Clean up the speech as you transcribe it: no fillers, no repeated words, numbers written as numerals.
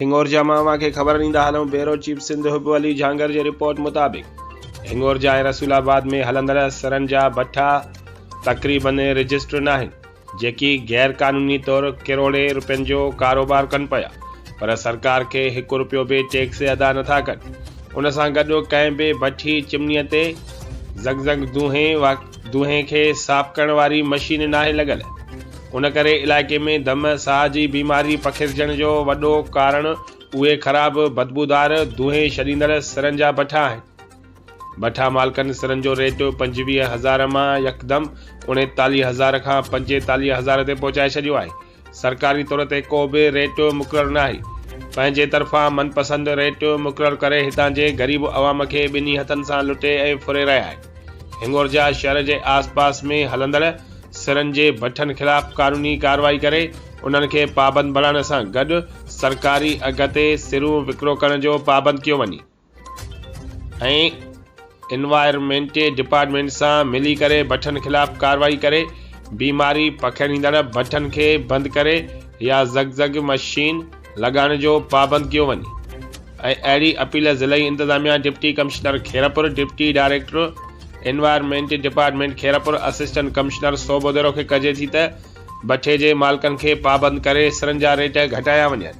हिंगोर जा मामा के ख़बर ॾींदा हलूं। ब्यूरो चीफ सिंध हुब अली झांगर जी रिपोर्ट मुताबिक़ हिंगोर जा ऐं रसूलाबाद में हलंदड़ सरनि जा भट्ठा तक़रीबन रजिस्टर न आहिनि, जेकी गैर क़ानूनी तौर करोड़े रुपयनि जो कारोबार कनि पिया, पर सरकार के $1 रुपयो भी टैक्स अदा नथा कनि। उन सां गॾु कंहिं बि भट्ठी चिमनीअ ते ज़गज़ग दूंहें खे साफ़ करण वारी मशीन नाहे लॻल। उन करे इलाइक़े में दम साह जी बीमारी पखिरजण जो वॾो कारण उहे ख़राब बदबूदार दूंहें छॾींदड़ सरनि जा भट्ठा आहिनि। भट्ठा मालिकनि सरनि जो रेट 25,000 मां यकदम 39,000 खां 45,000 ते पहुचाए छॾियो आहे। सरकारी तौर ते को बि रेट मुक़ररु न आहे। पंहिंजे तरफ़ां मनपसंद रेट मुक़ररु करे हितां जे ग़रीब अवाम खे ॿिन्ही हथनि सां लुटे ऐं फुरे रहिया आहिनि। हिंगोर जा शहर जे आसपास में हलंदड़ सरनि जे भट्ठनि ख़िलाफ़ क़ानूनी कार्रवाई करे उन्हनि खे पाबंद बणाइण सां गॾु सरकारी अघ ते सिरूं विकिरो करण जो पाबंद कयो वञे ऐं एनवायरमेंट डिपार्टमेंट सां मिली करे भट्ठनि ख़िलाफ़ कार्रवाई करे बीमारी पखिड़ींदड़ भट्ठनि खे बंदि करे या ज़गज़ग मशीन लॻाइण जो पाबंद कयो वञे। ऐं अहिड़ी अपील ज़िलई इंतिज़ामिया deputy commissioner Khairpur, deputy director environment department Khairpur, assistant commissioner Sobhodero खे कजे थी त भट्ठे जे मालिकनि खे पाबंद करे सरनि जा रेट घटाया वञनि।